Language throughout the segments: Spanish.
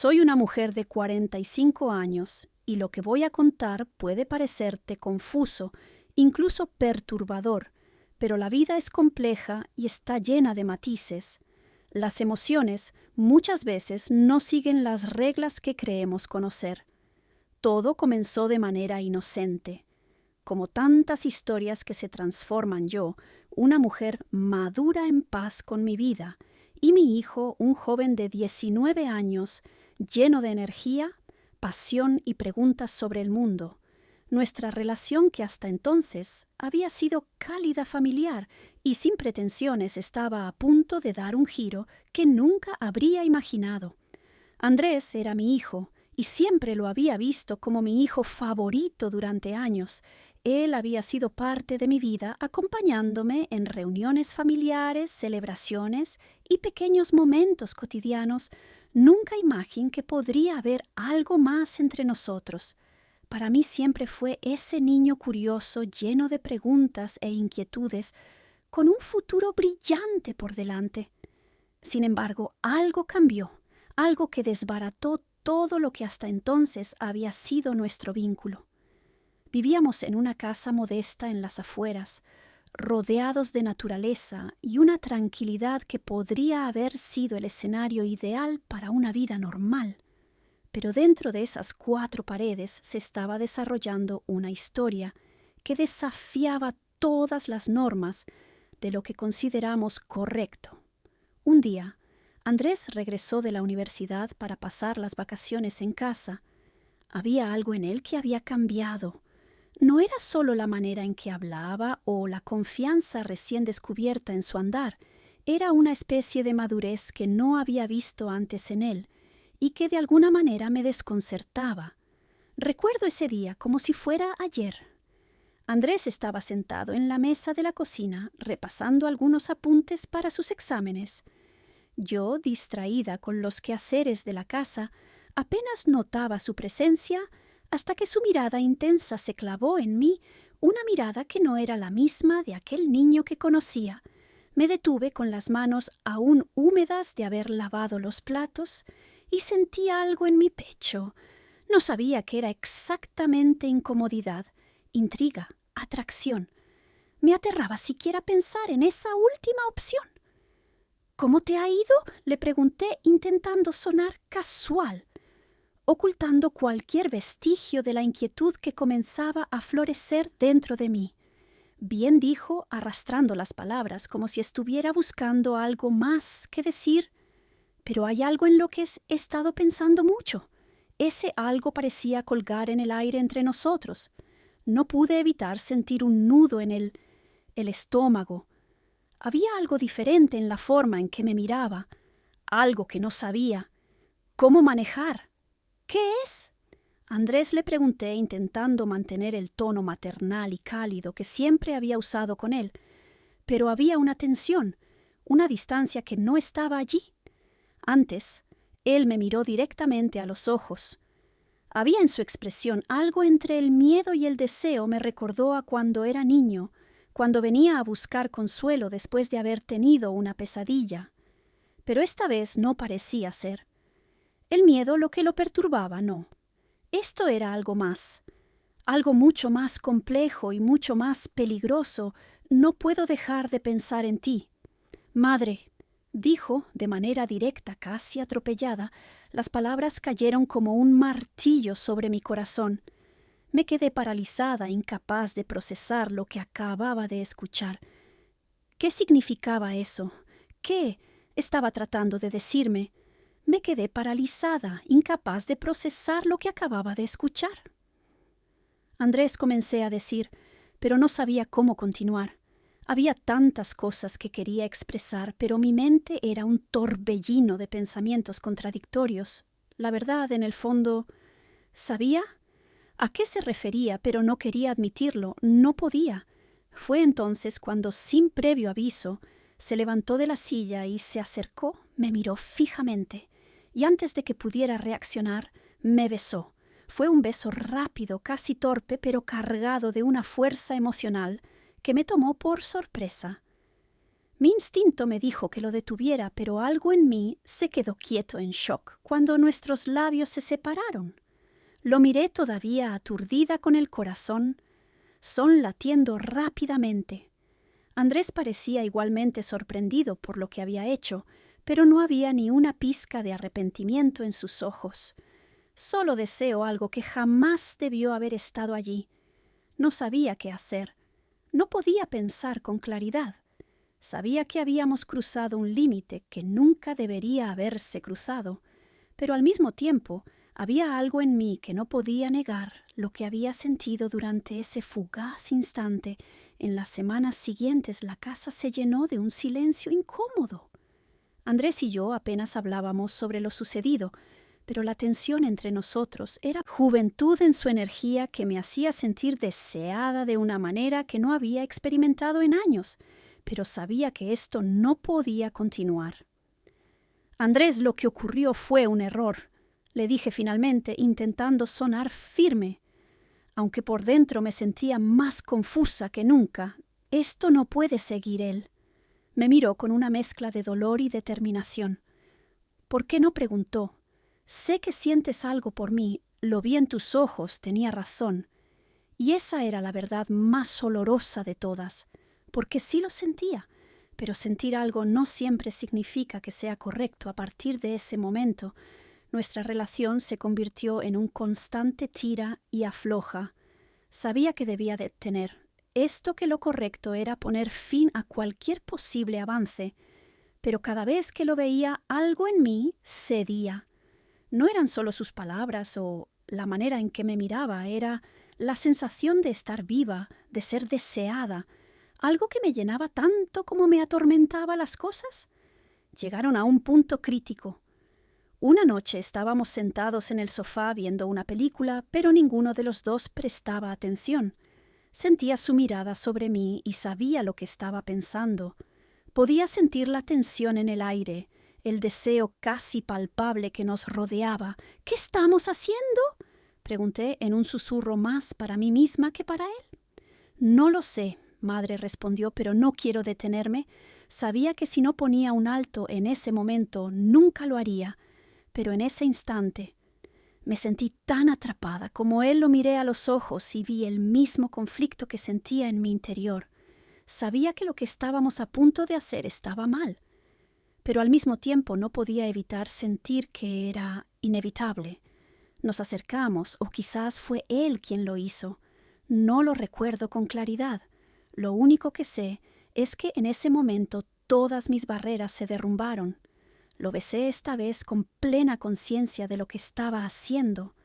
Soy una mujer de 45 años y lo que voy a contar puede parecerte confuso, incluso perturbador, pero la vida es compleja y está llena de matices. Las emociones muchas veces no siguen las reglas que creemos conocer. Todo comenzó de manera inocente. Como tantas historias que se transforman yo, una mujer madura en paz con mi vida, y mi hijo, un joven de 19 años, lleno de energía, pasión y preguntas sobre el mundo. Nuestra relación, que hasta entonces había sido cálida familiar y sin pretensiones, estaba a punto de dar un giro que nunca habría imaginado. Andrés era mi hijo, y siempre lo había visto como mi hijo favorito durante años. Él había sido parte de mi vida, acompañándome en reuniones familiares, celebraciones y pequeños momentos cotidianos. Nunca imaginé que podría haber algo más entre nosotros. Para mí siempre fue ese niño curioso, lleno de preguntas e inquietudes, con un futuro brillante por delante. Sin embargo, algo cambió, algo que desbarató todo lo que hasta entonces había sido nuestro vínculo. Vivíamos en una casa modesta en las afueras, rodeados de naturaleza y una tranquilidad que podría haber sido el escenario ideal para una vida normal. Pero dentro de esas 4 paredes se estaba desarrollando una historia que desafiaba todas las normas de lo que consideramos correcto. Un día, Andrés regresó de la universidad para pasar las vacaciones en casa. Había algo en él que había cambiado. No era solo la manera en que hablaba o la confianza recién descubierta en su andar. Era una especie de madurez que no había visto antes en él y que de alguna manera me desconcertaba. Recuerdo ese día como si fuera ayer. Andrés estaba sentado en la mesa de la cocina repasando algunos apuntes para sus exámenes. Yo, distraída con los quehaceres de la casa, apenas notaba su presencia hasta que su mirada intensa se clavó en mí, una mirada que no era la misma de aquel niño que conocía. Me detuve con las manos aún húmedas de haber lavado los platos y sentí algo en mi pecho. No sabía qué era exactamente: incomodidad, intriga, atracción. Me aterraba siquiera pensar en esa última opción. ¿Cómo te ha ido?, le pregunté, intentando sonar casual, ocultando cualquier vestigio de la inquietud que comenzaba a florecer dentro de mí. Bien, dijo, arrastrando las palabras como si estuviera buscando algo más que decir. Pero hay algo en lo que he estado pensando mucho. Ese algo parecía colgar en el aire entre nosotros. No pude evitar sentir un nudo en el estómago. Había algo diferente en la forma en que me miraba, algo que no sabía cómo manejar. ¿Qué es?, Andrés le pregunté, intentando mantener el tono maternal y cálido que siempre había usado con él. Pero había una tensión, una distancia que no estaba allí. Antes, él me miró directamente a los ojos. Había en su expresión algo entre el miedo y el deseo. Me recordó a cuando era niño, cuando venía a buscar consuelo después de haber tenido una pesadilla. Pero esta vez no parecía ser. El miedo lo que lo perturbaba, no. Esto era algo más, algo mucho más complejo y mucho más peligroso. No puedo dejar de pensar en ti. Madre, dijo de manera directa, casi atropellada. Las palabras cayeron como un martillo sobre mi corazón. Me quedé paralizada, incapaz de procesar lo que acababa de escuchar. ¿Qué significaba eso? ¿Qué estaba tratando de decirme? Me quedé paralizada, incapaz de procesar lo que acababa de escuchar. Andrés, comencé a decir, pero no sabía cómo continuar. Había tantas cosas que quería expresar, pero mi mente era un torbellino de pensamientos contradictorios. La verdad, en el fondo, sabía a qué se refería, pero no quería admitirlo, no podía. Fue entonces cuando, sin previo aviso, se levantó de la silla y se acercó, me miró fijamente, y antes de que pudiera reaccionar, me besó. Fue un beso rápido, casi torpe, pero cargado de una fuerza emocional que me tomó por sorpresa. Mi instinto me dijo que lo detuviera, pero algo en mí se quedó quieto en shock cuando nuestros labios se separaron. Lo miré todavía aturdida con el corazón, latiendo rápidamente. Andrés parecía igualmente sorprendido por lo que había hecho, pero no había ni una pizca de arrepentimiento en sus ojos. Solo deseo algo que jamás debió haber estado allí. No sabía qué hacer. No podía pensar con claridad. Sabía que habíamos cruzado un límite que nunca debería haberse cruzado, pero al mismo tiempo había algo en mí que no podía negar lo que había sentido durante ese fugaz instante. En las semanas siguientes la casa se llenó de un silencio incómodo. Andrés y yo apenas hablábamos sobre lo sucedido, pero la tensión entre nosotros era juventud en su energía que me hacía sentir deseada de una manera que no había experimentado en años, pero sabía que esto no podía continuar. Andrés, lo que ocurrió fue un error, le dije finalmente, intentando sonar firme. Aunque por dentro me sentía más confusa que nunca, esto no puede seguir él. Me miró con una mezcla de dolor y determinación. ¿Por qué no preguntó? Sé que sientes algo por mí, lo vi en tus ojos, tenía razón. Y esa era la verdad más olorosa de todas, porque sí lo sentía, pero sentir algo no siempre significa que sea correcto. A partir de ese momento, nuestra relación se convirtió en un constante tira y afloja. Sabía que debía detener esto, que lo correcto era poner fin a cualquier posible avance, pero cada vez que lo veía, algo en mí cedía. No eran solo sus palabras o la manera en que me miraba, era la sensación de estar viva, de ser deseada, algo que me llenaba tanto como me atormentaba las cosas. Llegaron a un punto crítico. Una noche estábamos sentados en el sofá viendo una película, pero ninguno de los dos prestaba atención. Sentía su mirada sobre mí y sabía lo que estaba pensando. Podía sentir la tensión en el aire, el deseo casi palpable que nos rodeaba. ¿Qué estamos haciendo?, pregunté en un susurro más para mí misma que para él. No lo sé, madre respondió, pero no quiero detenerme. Sabía que si no ponía un alto en ese momento, nunca lo haría. Pero en ese instante me sentí tan atrapada como él. Lo miré a los ojos y vi el mismo conflicto que sentía en mi interior. Sabía que lo que estábamos a punto de hacer estaba mal, pero al mismo tiempo no podía evitar sentir que era inevitable. Nos acercamos, o quizás fue él quien lo hizo. No lo recuerdo con claridad. Lo único que sé es que en ese momento todas mis barreras se derrumbaron. Lo besé esta vez con plena conciencia de lo que estaba haciendo.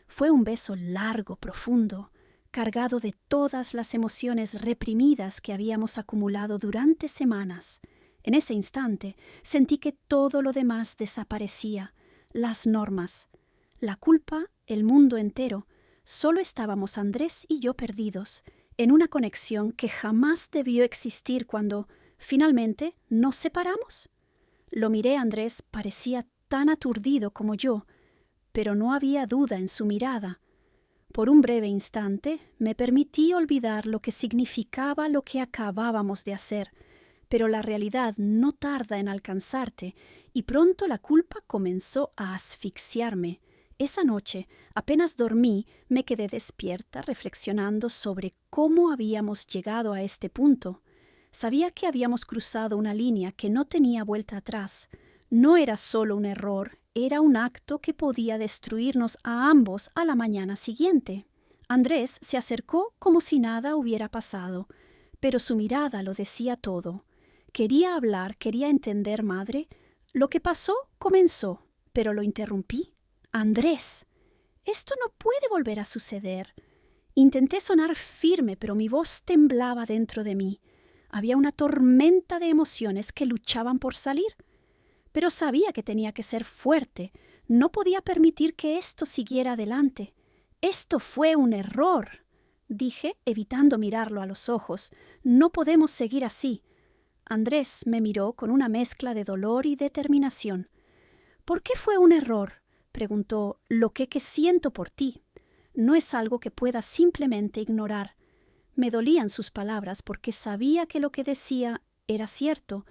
Fue un beso largo, profundo, cargado de todas las emociones reprimidas que habíamos acumulado durante semanas. En ese instante sentí que todo lo demás desaparecía, las normas, la culpa, el mundo entero. Solo estábamos Andrés y yo perdidos, en una conexión que jamás debió existir cuando, finalmente, nos separamos. Lo miré a Andrés, parecía tan aturdido como yo, pero no había duda en su mirada. Por un breve instante me permití olvidar lo que significaba lo que acabábamos de hacer, pero la realidad no tarda en alcanzarte y pronto la culpa comenzó a asfixiarme. Esa noche, apenas dormí, me quedé despierta reflexionando sobre cómo habíamos llegado a este punto. Sabía que habíamos cruzado una línea que no tenía vuelta atrás. No era solo un error, era un acto que podía destruirnos a ambos a la mañana siguiente. Andrés se acercó como si nada hubiera pasado, pero su mirada lo decía todo. Quería hablar, quería entender, madre. Lo que pasó comenzó, pero lo interrumpí. Andrés, esto no puede volver a suceder. Intenté sonar firme, pero mi voz temblaba dentro de mí. Había una tormenta de emociones que luchaban por salir. Pero sabía que tenía que ser fuerte. No podía permitir que esto siguiera adelante. Esto fue un error, dije, evitando mirarlo a los ojos. No podemos seguir así. Andrés me miró con una mezcla de dolor y determinación. ¿Por qué fue un error?, preguntó. Lo que siento por ti no es algo que pueda simplemente ignorar. Me dolían sus palabras porque sabía que lo que decía era cierto,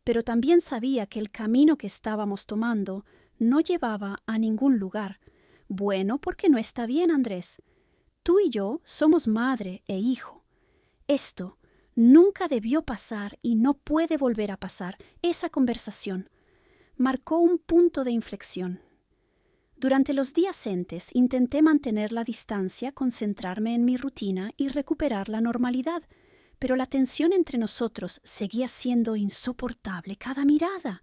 pero también sabía que el camino que estábamos tomando no llevaba a ningún lugar. Bueno, porque no está bien, Andrés. Tú y yo somos madre e hijo. Esto nunca debió pasar y no puede volver a pasar. Esa conversación marcó un punto de inflexión. Durante los días entes intenté mantener la distancia, concentrarme en mi rutina y recuperar la normalidad, pero la tensión entre nosotros seguía siendo insoportable. Cada mirada,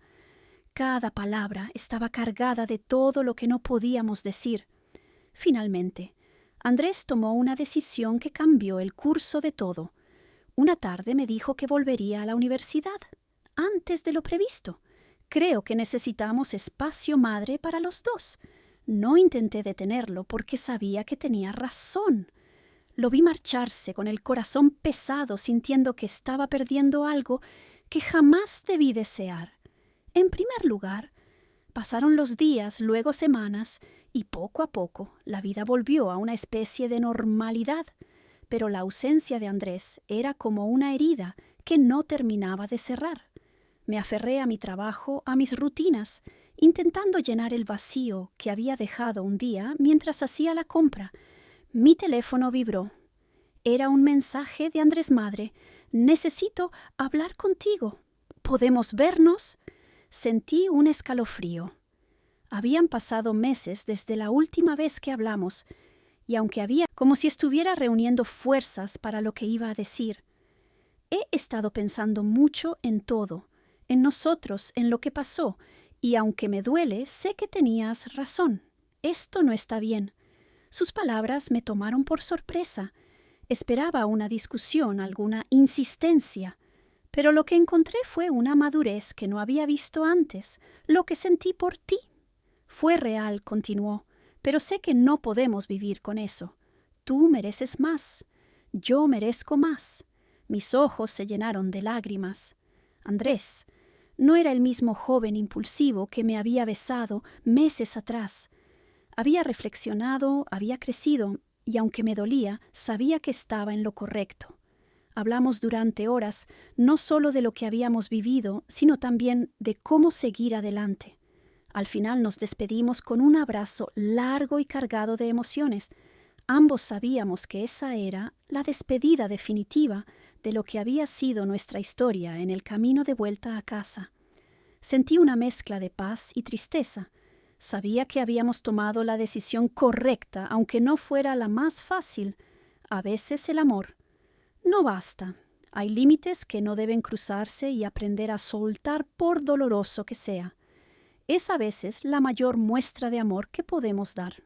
cada palabra estaba cargada de todo lo que no podíamos decir. Finalmente, Andrés tomó una decisión que cambió el curso de todo. Una tarde me dijo que volvería a la universidad, antes de lo previsto. Creo que necesitamos espacio, madre, para los dos. No intenté detenerlo porque sabía que tenía razón. Lo vi marcharse con el corazón pesado, sintiendo que estaba perdiendo algo que jamás debí desear. En primer lugar, pasaron los días, luego semanas, y poco a poco la vida volvió a una especie de normalidad. Pero la ausencia de Andrés era como una herida que no terminaba de cerrar. Me aferré a mi trabajo, a mis rutinas, intentando llenar el vacío que había dejado un día mientras hacía la compra. Mi teléfono vibró. Era un mensaje de Andrés madre. «Necesito hablar contigo. ¿Podemos vernos?» Sentí un escalofrío. Habían pasado meses desde la última vez que hablamos, y aunque había como si estuviera reuniendo fuerzas para lo que iba a decir, he estado pensando mucho en todo, en nosotros, en lo que pasó, y aunque me duele, sé que tenías razón. Esto no está bien. Sus palabras me tomaron por sorpresa. Esperaba una discusión, alguna insistencia, pero lo que encontré fue una madurez que no había visto antes. Lo que sentí por ti fue real, continuó, pero sé que no podemos vivir con eso. Tú mereces más. Yo merezco más. Mis ojos se llenaron de lágrimas. Andrés no era el mismo joven impulsivo que me había besado meses atrás. Había reflexionado, había crecido, y aunque me dolía, sabía que estaba en lo correcto. Hablamos durante horas, no solo de lo que habíamos vivido, sino también de cómo seguir adelante. Al final nos despedimos con un abrazo largo y cargado de emociones. Ambos sabíamos que esa era la despedida definitiva de lo que había sido nuestra historia en el camino de vuelta a casa. Sentí una mezcla de paz y tristeza. Sabía que habíamos tomado la decisión correcta, aunque no fuera la más fácil. A veces el amor no basta. Hay límites que no deben cruzarse y aprender a soltar por doloroso que sea. Es a veces la mayor muestra de amor que podemos dar.